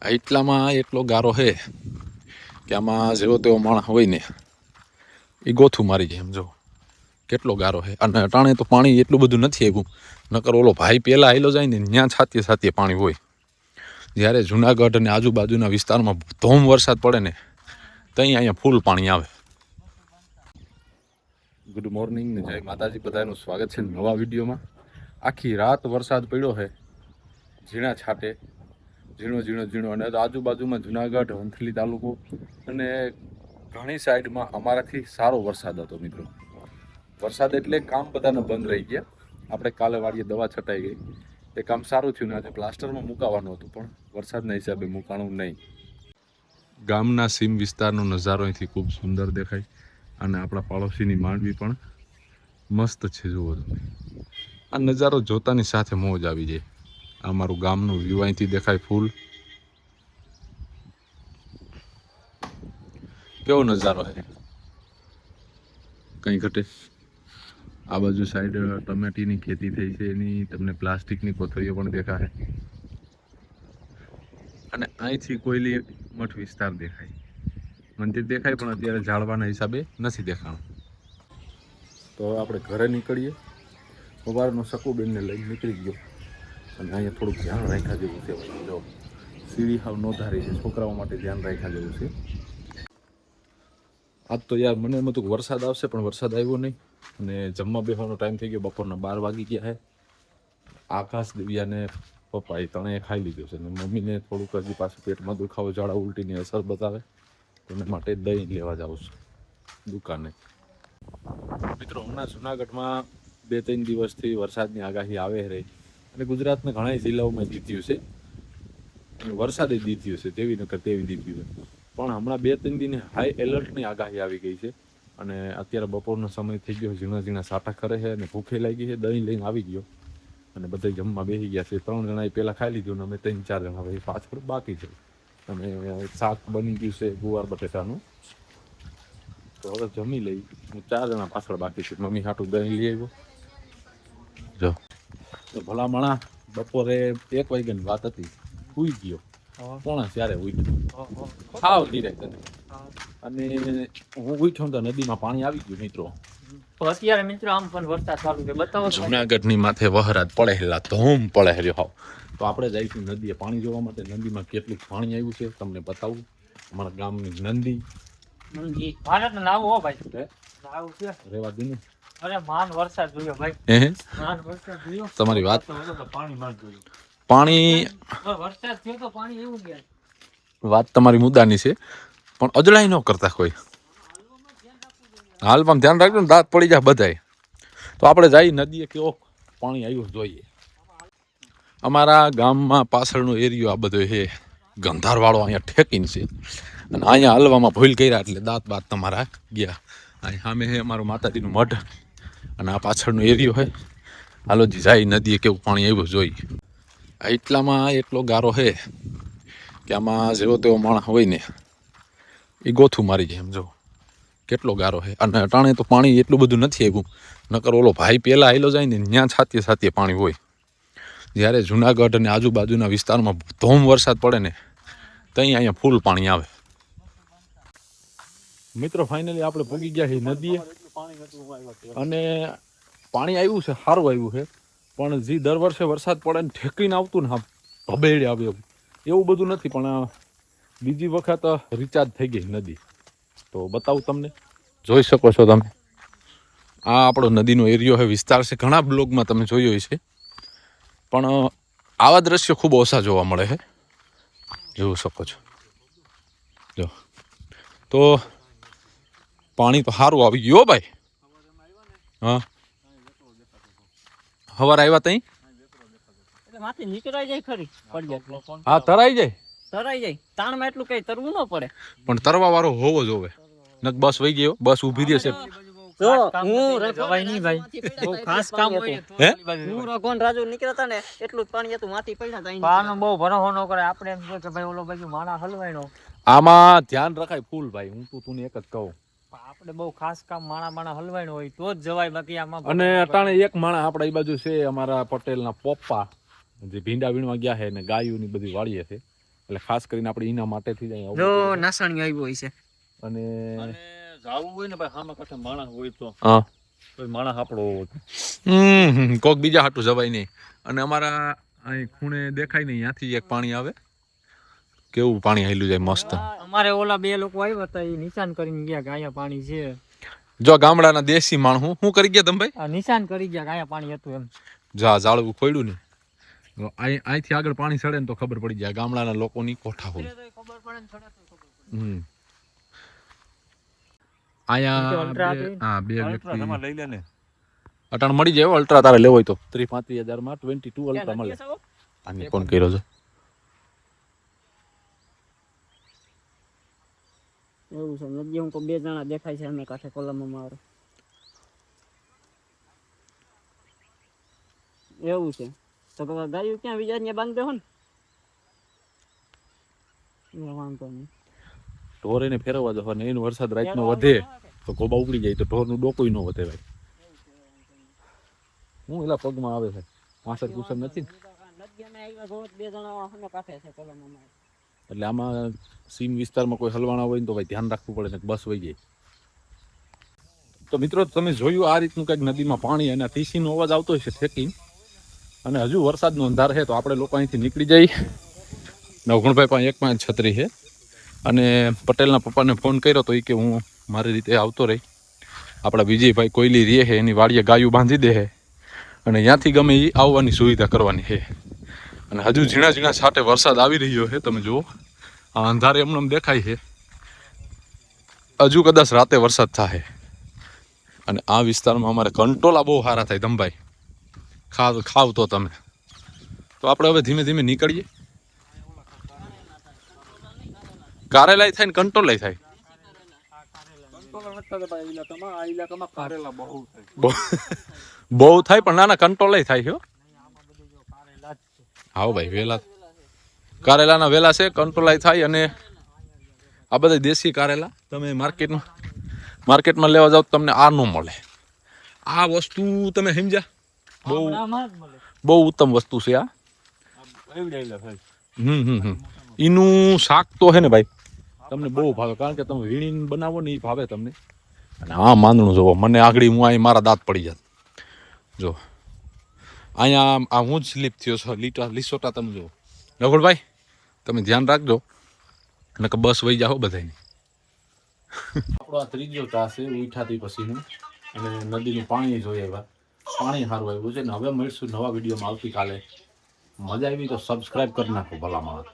એટલામાં એટલો ગારો છે કે આમાં જેવો તેવો માણસ હોય ને એ ગોથું મારી જાય. એમ જો કેટલો ગારો છે. અને અટાણે તો પાણી એટલું બધું નથી આવ્યું, નકર ઓલો ભાઈ પહેલાં આવેલો જાય ને ત્યાં છાતીએ છાતીએ પાણી હોય. જ્યારે જુનાગઢ અને આજુબાજુના વિસ્તારમાં ધોમ વરસાદ પડે ને ત્યાં અહીંયા ફૂલ પાણી આવે. ગુડ મોર્નિંગ ને જય માતાજી, બધાનું સ્વાગત છે નવા વિડીયોમાં. આખી રાત વરસાદ પડ્યો છે, ઝીણા છાંટે, ઝીણો અને આજુબાજુમાં જુનાગઢ, વંથલી તાલુકો અને ઘણી સાઈડમાં અમારાથી સારો વરસાદ હતો. મિત્રો, વરસાદ એટલે કામ બધાને બંધ રહી ગયા. આપણે કાલે વાડીએ દવા છટાઈ ગઈ, એ કામ સારું થયું ને આજે પ્લાસ્ટરમાં મુકાવાનું હતું, પણ વરસાદના હિસાબે મુકાણું નહીં. ગામના સીમ વિસ્તારનો નજારો અહીંથી ખૂબ સુંદર દેખાય અને આપણા પાડોશીની માંડવી પણ મસ્ત છે. જુઓ તમે, આ નજારો જોતાની સાથે મોજ આવી જાય. આ મારું ગામનું વ્યૂ અહીંથી દેખાય ફૂલ. કેવો નજારો છે, કંઈ ઘટે. આ બાજુ સાઈડ ટમેટીની ખેતી થઈ છે, એની તમને પ્લાસ્ટિકની કોથળીઓ પણ દેખાય. અને અહીંથી કોયલી મઠ વિસ્તાર દેખાય, મંદિર દેખાય, પણ અત્યારે ઝાડવાના હિસાબે નથી દેખાણું. તો આપણે ઘરે નીકળીએ. સવારનો શકુબેનને લઈને નીકળી ગયો અને અહીંયા થોડુંક ધ્યાન રાખ્યા જેવું છે. જો સીડી હાવ નોંધારી છે, છોકરાઓ માટે ધ્યાન રાખ્યા જેવું છે. આજ તો યાર મને એમ હતું કે વરસાદ આવશે, પણ વરસાદ આવ્યો નહીં. અને જમવા બેસવાનો ટાઈમ થઈ ગયો, બપોરના 12 વાગી ગયા છે. આકાશ, દિવ્યાને પપ્પા એ ત્રણેય ખાઈ લીધું છે. અને મમ્મીને થોડુંક હજી પાછું પેટમાં દુખાવો, ઝાડા ઉલટીની અસર બતાવે, તેના માટે દહીં લેવા જાઉં છું દુકાને. મિત્રો, હમણાં જુનાગઢમાં 2-3 દિવસથી વરસાદની આગાહી આવે રહી અને ગુજરાતના ઘણા જિલ્લાઓમાં દીધ્યું છે. વરસાદે દીધ્યું છે, તેવી નકર તેવી દીધ્યું છે. પણ હમણાં 2-3 દિન હાઈ એલર્ટની આગાહી આવી ગઈ છે. અને અત્યારે બપોરનો સમય થઈ ગયો, ઝીણા ઝીણા સાટા કરે છે અને ભૂખે લાગી છે. દહીં લઈને આવી ગયો અને બધા જમવા બેસી ગયા છે. 3 જણાએ પહેલાં ખાઈ લીધું અને અમે 3-4 જણા ભાઈ પાછળ બાકી છે. અને શાક બની ગયું છે ગુવાર બટેટાનું, તો હવે જમી લઈ. 4 જણા પાછળ બાકી છે. મમ્મી હાટું દહીં લઈ આવ્યો. જો તો ભલા માણા બપોરે 1 વાગ્યાની વાત હતી, સૂઈ ગયો 3:45 ઉઠ્યો, સાવ ધીરે અને હું ઉઠ્યો તો નદીમાં પાણી આવી ગયું. મિત્રો, અત્યારે મિત્રો આમ પણ વરસાદ ચાલુ છે, બતાવો. જુનાગઢની માથે વહરાદ પડેલા, ધોમ પડે હાવ. તો આપણે જઈશું નદીએ પાણી જોવા માટે. નદીમાં કેટલું પાણી આવ્યું છે તમને બતાવું. અમારા ગામની નંદી ભારત નાવું હો ભાઈ, નાવું છે રેવા દે ને. અરે માન વરસાદ જોયો ભાઈ, માન વરસાદ જોયો. તમારી વાત, પાણી માં જોયું પાણી વરસાદ થયો તો પાણી એવું ગયા. વાત તમારી મુદ્દાની છે, પણ અજળાઈ ન કરતા કોઈ. હાલમાં ધ્યાન રાખજો ને, દાંત પડી જાય બધાય. તો આપણે જઈ નદીએ કેવો પાણી આવ્યું જોઈએ. અમારા ગામમાં પાછળનો એરિયો આ બધો છે ગંધારવાળો, અહીંયા ઠેકીને છે. અને અહીંયા હલવામાં ભૂલ કર્યા એટલે દાંત બાત તમારા ગયા. અહીં સામે છે અમારું માતાજીનું મઢ અને આ પાછળનો એરિયો છે. હાલો જી જાય નદીએ કેવું પાણી આવ્યું જોઈએ. એટલામાં એટલો ગારો છે કે આમાં જેવો તેવો માણસ હોય ને એ ગોથું મારી જાય. એમ જો કેટલો ગારો છે. અને અટાણે તો પાણી એટલું બધું નથી આવ્યું, નકર ઓલો ભાઈ પહેલાં આવેલો જાય ને ત્યાં છાતીએ છાતીએ પાણી હોય. જ્યારે જુનાગઢ અને આજુબાજુના વિસ્તારમાં ધોમ વરસાદ પડે ને ત્યાં અહીંયા ફૂલ પાણી આવે. મિત્રો, ફાઇનલી આપણે પૂગી ગયા છીએ નદીએ અને પાણી આવ્યું છે, સારું આવ્યું છે. પણ જે દર વર્ષે વરસાદ પડે ને ઠેકીને આવતું ને ભબેડે આવે એવું બધું નથી. પણ બીજી વખત રિચાર્જ થઈ ગઈ નદી. તો બતાવું તમને, જોઈ શકો છો તમે. આ આપણો નદીનો એરિયો છે, વિસ્તાર છે. ઘણા બ્લોગમાં તમે જોયો છે, પણ આવા દ્રશ્યો ખૂબ ઓછા જોવા મળે છે. જોઈ શકો છો. જો તો પાણી તો સારું આવી ગયું ભાઈ. હા, સવારે આવ્યા તઈ માથી નીકળાઈ જાય ખરી. હા, તરાઈ જાય, તરાઈ જાય. તાણમાં એટલું કઈ તરવું ન પડે, પણ તરવા વાળો હોવો જોવે. નક બસ વહી ગયો, બસ ઊભી રહે છે. તો હું રખવાય નહીં ભાઈ, બહુ ખાસ કામ હતું. હે, હું રઘોન રાજુ નીકળતા ને એટલું જ પાણી હતું, માથી પડ્યા તા. પાનો બહુ ભરોહો ન કરે આપણે, એમ કે ભાઈ ઓલો બાજુ માણા હલવાયનો. આમાં ધ્યાન રખાય ફૂલ ભાઈ. હું તો તું એક જ કહું, આપણે બહુ ખાસ કામ માણા હલવાયનો હોય તો જ જવાય, બાકી આમાં. અને અટાણે એક માણા આપણા એ બાજુ છે, અમારા પટેલના પપ્પા, જે ભીંડા વીણવા ગયા છે ને ગાયું ની બધી વાળીએ છે. એટલે ખાસ કરીને આપણે એના માટેથી જ અહીંયા જો આવવું પડે. નાસણી આવ્યો હોય છે અને જાવું હોય ને ભાઈ સામે કાંઠે માણસ હોય તો હા માણસ આપણો કોક બીજા હાટું જવાય નહીં. અને અમારા અહીં ખૂણે દેખાય નહીં ત્યાંથી એક પાણી આવે, કેવું પાણી હાલ્યું જાય મસ્ત. અમારે ઓલા બે લોકો આવ્યા હતા એ નિશાન કરીને ગયા કે અહીંયા પાણી છે. જો ગામડાના દેશી માણસ શું કરી ગયા તમે ભાઈ? આ નિશાન કરી ગયા કે અહીંયા પાણી હતું એમ. જા જાળવું ખોડ્યું ને અહીંથી આગળ પાણી સડે ને તો ખબર પડી જાય ગામડાના લોકોની કોઠા હોય. ખબર પડે ને છોડે તો ખબર પડે. હમ અહીંયા અલ્ટ્રા બે- હતું? હા બે અલ્ટ્રા વ્યક્તિ તમારે લઈ લે ને અટાણ મળી જાય અલ્ટ્રા તારે લેવો હોય તો 35,000 માં 22 અલ્ટ્રા મળે. આની કોણ કર્યો છે? એવું છે નદી હું બે જણા દેખાય છે અમે કાંઠે કોલમમાં મારે એવું છે તો ગાયું ક્યાં વિચારીને બાંધ દેવો ને વાંધો નહીં. ઢોર એને ફેરવવા જવા ને એનો વરસાદ રાતનો વધે તો ગોબા ઉપડી જાય તો ઢોરનું ડોકોય ન વધે ભાઈ. હું એલા પગમાં આવે છે પાછળ કુસર નથી ને. બે જણા અમે કાંઠે છે કોલમમાં મારે. એટલે આમાં સીમ વિસ્તારમાં કોઈ હલવાણા હોય ને તો ભાઈ ધ્યાન રાખવું પડે ને બસ વહી જાય. તો મિત્રો તમે જોયું આ રીતનું કંઈક નદીમાં પાણી અને ટીસીનો અવાજ આવતો હોય છે ઠેકી. અને હજુ વરસાદનો અંધાર છે તો આપણે લોકો અહીંથી નીકળી જઈએ. નવગુણભાઈ પાસે એક પાંચ છત્રી છે અને પટેલના પપ્પાને ફોન કર્યો તો એ કે હું મારી રીતે આવતો રહી. આપણા વિજયભાઈ કોયલી રહે છે એની વાડીએ ગાયું બાંધી દે છે અને ત્યાંથી ગમે એ આવવાની સુવિધા કરવાની છે. અને હજુ ઝીણા ઝીણા છાંટે વરસાદ આવી રહ્યો છે. તમે જુઓ આ અંધારે એમને દેખાય છે. હજુ કદાચ રાતે વરસાદ થાય. અને આ વિસ્તારમાં અમારે કંટોલા બહુ સારા થાય ધમભાઈ. ખાવ તો તમે. તો આપણે હવે ધીમે ધીમે નીકળીએ. કારેલાય થાય ને કંટોલાય થાય. બહુ થાય પણ નાના કંટોલાય થાય છે હો. હા ભાઈ વેલા કારેલાના વેલા છે કંટોલાય થાય. અને આ બધા દેશી કારેલા તમે માર્કેટમાં લેવા જાવ તો તમને આ ન મળે. આ વસ્તુ તમે સમજ્યા બહુ ઉત્તમ વસ્તુ છે આ. એનું શાક તો છે ને ભાઈ તમને બહુ ભાવે કારણ કે તમે વીણીને બનાવો ને એ ભાવે તમને. અને આ માંદણું જોવો મને આગળ હું અહીં મારા દાંત પડી જાત. જો અહીંયા આ હું જ સ્લીપ થયો છો લીસોટા તમે જુઓ. નવગુણભાઈ તમે ધ્યાન રાખજો અને કે બસ વહી જાઓ બધાની. આપણો આ ત્રીજો ચા છે ઉઠાતી પછીનું અને નદીનું પાણી જોઈએ એવા પાણી સારું આવ્યું છે ને. હવે મળીશું નવા વિડીયોમાં આવતીકાલે. મજા આવી તો સબસ્ક્રાઈબ કરી નાખો ભલા માણસ.